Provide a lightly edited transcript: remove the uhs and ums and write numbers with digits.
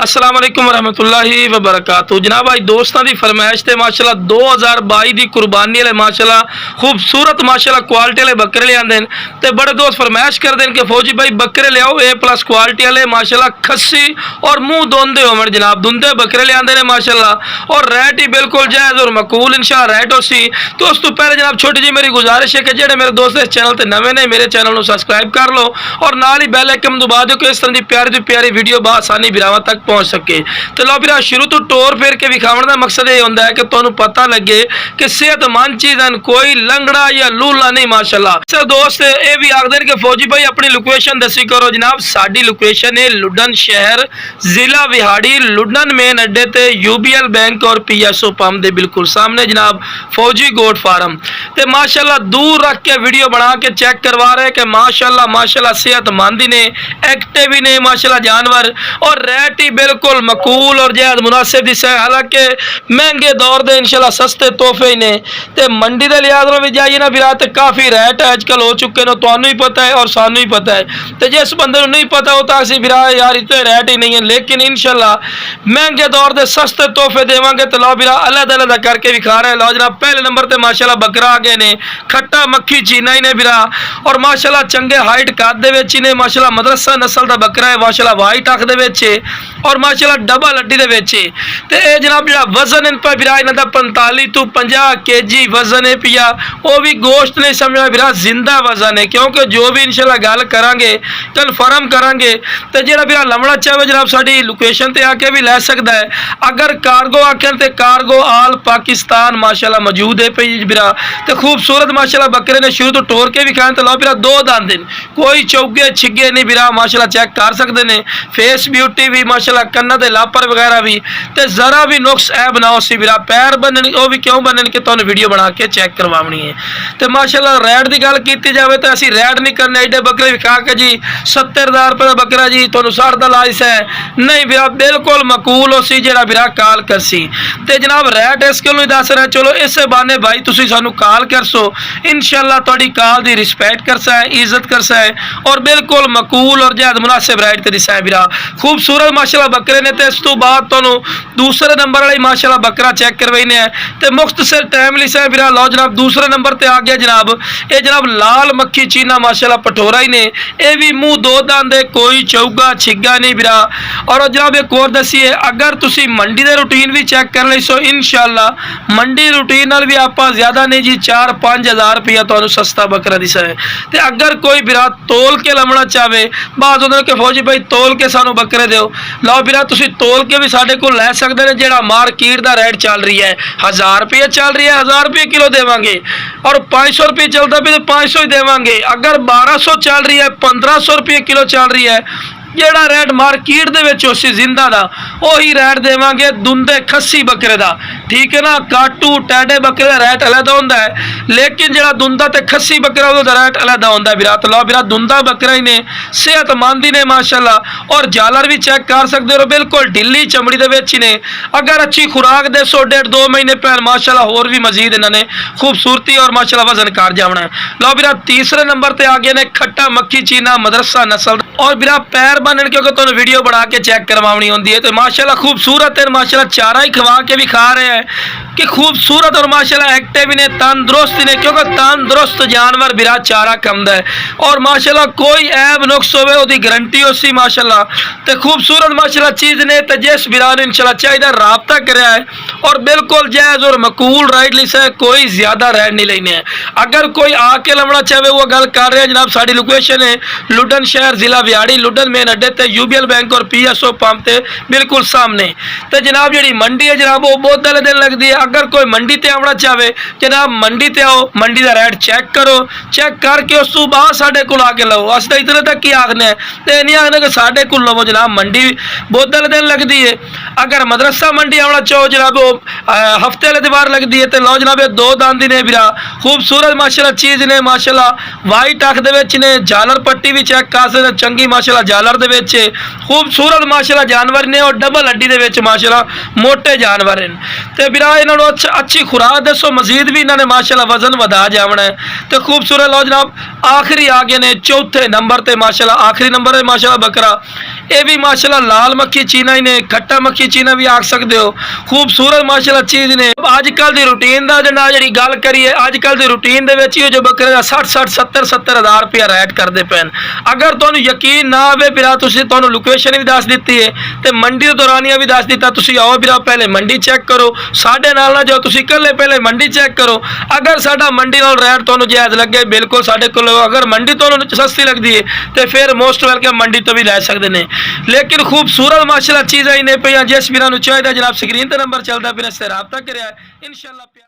अस्सलाम वालेकुम रहमतुल्लाहि व बरकातहू। जनाब भाई दोस्तों की फरमाइश से माशाल्लाह 2022 की कुर्बानी वाले माशाल्लाह खूबसूरत माशाल्लाह क्वालिटी वाले बकरे ले आते हैं। तो बड़े दोस्त फरमाइश करते हैं कि फौजी भाई बकरे ले आओ A+ क्वालिटी वाले माशाल्लाह खस्सी और मुँह धोंदे हो जनाब धुंधे बकरे ले आते हैं माशाल्लाह और रेट ही बिल्कुल जायज़ और मकूल इंशाल्लाह रेट हो सी। तो उस तो पहले जनाब छोटी जी मेरी गुजारिश है कि जेडे मेरे दोस्त इस चैनल पर नवे ने मेरे चैनल को सब्सक्राइब कर लो और नाल ही बैल आइकन दबा दो कि इस तरह की प्यारी वीडियो बआसानी बिरावां तक पहुँच सके। तो लो फिर शुरू तो टोर फेर के विखावन का मकसद ये होंदा है कि तुहानू पता लगे कि सेहतमंद चीज़ कोई लंगड़ा या लूला नहीं माशाल्लाह। सर दोस्त ये भी आखते हैं कि फौजी भाई अपनी लोकेशन दसी करो। जनाब साडी लोकेशन है लुडन शहर जिला विहाड़ी लुडन मेन अड्डे ते UBL बैंक और PSO पंप के बिल्कुल सामने जनाब फौजी गोट फार्म। तो माशाल्लाह दूर रख के वीडियो बना के चेक करवा रहे कि माशाल्लाह सेहतमंद ही ने एक्टिव ही ने माशाल्लाह जानवर और रेट ही बिल्कुल मकूल और जैद मुनासिब दिस है। हालांकि महंगे दौर दे इंशाल्लाह सस्ते तोहफे ही ने। तो मंडी के लिहाज में भी जाइए ना फिर तो काफ़ी रेट अजकल हो चुके हैं तुहानू ही पता है और सानू ही पता है। तो जिस बंदे को नहीं पता होता असी फिर यार इतने रेट ही नहीं है, लेकिन इंशाल्लाह महंगे दौर दे सस्ते तोहफे देवांगे। तो लो फिर अलग करके विखा रहे। लो जनाब पहले नंबर पर माशाल्लाह बकरा आ गए ने खट्टा मक्खी चीना ही ने फिर और माशाल्लाह चंगे हाइट कद दे ने माशाल्लाह मदरसा नस्ल का बकरा है माशाल्लाह वाइट अख दे और माशाल्लाह डबल हड्डी दे विच। ते ए जनाब जिहड़ा वजन इन पर फिरा इन्हां दा 45 तो 50 kg वजन है पिया वो भी गोश्त नहीं समझना फिरा जिंदा वजन है, क्योंकि जो भी इंशाल्लाह गल करांगे कन्फर्म करांगे। तो जिहड़ा फिरा लमड़ा चाहे जनाब साडी लोकेशन ते आके भी लै सकदा है। अगर कार्गो आखन ते कार्गो आल पाकिस्तान माशाल्लाह मौजूद है पई फिरा। तो खूबसूरत माशाल्लाह बकरे ने शुरू तो टोर के भी खाए। तो लो फिरा दो दंद दिन कोई चौगे छिगे नहीं फिरा माशाल्लाह चेक कर सकते हैं। फेस ब्यूटी भी माशाल्लाह कन्ना दे लापर वगैरह भी। तो जरा भी नुक्स ऐ बनाओ सी फिरा पैर बनने वो भी क्यों बनने कि तुहानू वीडियो बना के चेक करवानी है। तो माशाल्लाह रेट की गल की जाए तो असी रेट नहीं करने एडे बकरे विखा के जी 70,000 रुपये का बकरा जी तुहानू 60 का लाइस है नहीं फिर बिल्कुल मकूल हो सी जेड़ा फिर कॉल कर सी। तो जनाब रेट इस गल दस रहे चलो इस बहाने भाई तुसीं सानू कॉल कर सो इंशाल्लाह तुहाडी कॉल की रिस्पैक्ट कर सा है इज्जत कर सा है और बिल्कुल मकूल और जैद मुनासिब रेट ते दिसा है फिरा। खूबसूरत माशाल्लाह बकरे ने। तो इस तो बाद तुहानू दूसरे नंबर वाली माशाल्लाह बकरा चेक करवाने हैं। तो मुख्तसर टाइम लिसा है फिरा। लो जनाब दूसरे नंबर पर आ गया जनाब ये जनाब लाल मक्खी चीना माशाल्लाह पटोरा ही ने ये भी मुँह दो दंद कोई चौगा छिगा नहीं फिरा। और जनाब एक और दसीए अगर तुसी मंडी के रूटीन भी चेक कर ली सो इंशाल्लाह मंडी रूटीन नाल भी आप ज़्यादा नहीं जी 4-5 हज़ार रुपया तुहानू सस्ता बकरा दिसा है। तो अगर कोई फिरा तोल के लमना चाहे बात होता है कि फौजी भाई तोल के सानू बकरे दो लो फिर तुसी तोल के भी साढ़े को लै सकते हैं। जो मार्केट का रेट चल रही है 1000 रुपये चल रही है 1000 रुपये किलो देवांगे और 500 रुपये चलता भी तो 500 ही देवांगे। अगर 1200 चल रही है 1500 रुपये किलो चल रही है जेड़ा रेट मार्केट दे विच उसी जिंदा दा वही रेट देवांगे दुंदे खस्सी बकरे दा। ठीक है ना काटू टैडे बकरे का रेट अलग होंदा है लेकिन जेड़ा दुंदा ते खस्सी बकरा दा रेट अलग होंदा है। विरात लो विरात दुंदा बकरा ही ने सेहतमंद ही ने माशाल्लाह और जालर भी चेक कर सकते हो बिल्कुल ढिली चमड़ी दे विच ही ने। अगर अच्छी खुराक दे 1.5-2 महीने पहले माशाल्लाह होर भी मजीद इन्होंने खूबसूरती और माशाल्लाह वजन कर जाना है। लो विरात तीसरे नंबर पर आ गए ने खट्टा मक्खी चीना मदरसा नस्ल और विरात पैर बनने क्योंकि तुहानू वीडियो बना के चेक करवानी होती है। तो माशाल्लाह खूबसूरत है माशाल्लाह चारा ही खवा के भी खा रहे हैं कि खूबसूरत और माशाल्लाह एक्टिव ने तंदुरुस्त ने क्योंकि तंदुरुस्त जानवर बिरा चारा कमदा है और माशाल्लाह कोई ऐब नुक्स होवे ओदी गारंटी होसी माशाल्लाह। तो खूबसूरत माशाल्लाह चीज़ ने तो जिस बिरा ने इंशाल्लाह चाहिए राबता कराया है और बिल्कुल जायज़ और मकूल राइट लिसा है कोई ज़्यादा रेट नहीं लेने हैं। अगर कोई आके लमना चाहे वो गल कर रहे हैं जनाब साड़ी लोकेशन है लुडन शहर जिला विहाड़ी लुडन मेन अड्डे ते UBL बैंक और PSO पंप के बिल्कुल सामने। तो जनाब जी मंडी है जनाब वो बहुत वाले दिन लगती है। अगर कोई मंडी ते आना चाहे जनाब मंडी ते आओ मंडी का रेट चेक करो चेक करके उस तो बाद साढ़े को आके लो। अस तो इतने तक ही आखने तो नहीं आखने कि साढ़े को लवो जनाब मंडी बहुत वाले दिन लगती है। अगर मदरसा मंडी आना चाहो जनाब वो हफ्ते वाले दीवार लगती है। तो लो जनाब ये दो दांद ने बिरा खूबसूरत माशाल्लाह चीज़ ने माशाल्लाह वाइट अख दे झालर पट्टी भी चेक कर सकते चंगी माशाल्लाह झालर दे खूबसूरत माशाल्लाह जानवर ने और डबल हड्डी दे विच माशाल्लाह मोटे जानवर हैं। तो बिरा इन्होंने अच्छी खुराक दसो मजीद भी इन्होंने माशाल्लाह वजन वधा जाना है। तो खूबसूरत लो जनाब आखिरी आ गए ने चौथे नंबर पर माशाल्लाह आखिरी नंबर है माशाल्लाह बकरा ਇਹ ਵੀ ਮਾਸ਼ਾਅੱਲਾ ਲਾਲ ਮੱਖੀ ਚੀਨਾ ਹੀ ਨੇ, ਖੱਟਾ ਮੱਖੀ ਚੀਨਾ ਵੀ ਆਖ ਸਕਦੇ ਹੋ। ਖੂਬਸੂਰਤ ਮਾਸ਼ਾਅੱਲਾ ਚੀਜ਼ ਨੇ। ਅੱਜ ਕੱਲ ਦੀ ਰੂਟੀਨ ਦਾ ਜਨਾਬ ਜਿਹੜੀ ਗੱਲ ਕਰੀਏ, ਅੱਜ ਕੱਲ ਦੀ ਰੂਟੀਨ ਦੇ ਵਿੱਚ ਹੀ ਜੋ ਬੱਕਰੇ ਦਾ 60 70 ਹਜ਼ਾਰ ਰੁਪਇਆ ਰੇਟ ਕਰਦੇ ਪੈਣ। ਅਗਰ ਤੁਹਾਨੂੰ ਯਕੀਨ ਨਾ ਆਵੇ ਵੀਰਾ, ਤੁਸੀਂ ਤੁਹਾਨੂੰ ਲੋਕੇਸ਼ਨ ਵੀ ਦੱਸ ਦਿੱਤੀ ਹੈ ਤੇ ਮੰਡੀ ਦਾ ਦੌਰਾਨੀਆ ਵੀ ਦੱਸ ਦਿੱਤਾ। ਤੁਸੀਂ ਆਓ ਵੀਰਾ, ਪਹਿਲੇ ਮੰਡੀ ਚੈੱਕ ਕਰੋ, ਸਾਡੇ ਨਾਲ ਨਾ ਜਾਓ, ਤੁਸੀਂ ਇਕੱਲੇ ਪਹਿਲੇ ਮੰਡੀ ਚੈੱਕ ਕਰੋ। ਅਗਰ ਸਾਡਾ ਮੰਡੀ ਨਾਲ ਰੇਟ ਤੁਹਾਨੂੰ ਜਾਇਜ਼ ਲੱਗੇ, ਬਿਲਕੁਲ ਸਾਡੇ ਕੋਲ। ਅਗਰ ਮੰਡੀ ਤੁਹਾਨੂੰ ਸਸਤੀ ਲੱਗਦੀ ਹੈ ਤੇ ਫਿਰ ਮੋਸਟ ਵੈਲਕਮ ਮੰਡੀ ਤੋਂ ਵੀ ਲੈ ਸਕਦੇ ਨੇ। ਲੇਕਿਨ ਖੂਬਸੂਰਤ ਮਾਸ਼ਾਅੱਲਾ ਚੀਜ਼ਾਂ ਹੀ ਨੇ ਪਈਆਂ। ਜਿਸ ਵੀਰਾਂ ਨੂੰ ਚਾਹੀਦਾ ਜਨਾਬ ਸਕਰੀਨ ਤੇ ਨੰਬਰ ਚੱਲਦਾ ਪਿਆ, ਇਸ ਤੇ ਰਾਬਤਾ ਕਰਿਆ। ਇਨਸ਼ਾਅੱਲਾ।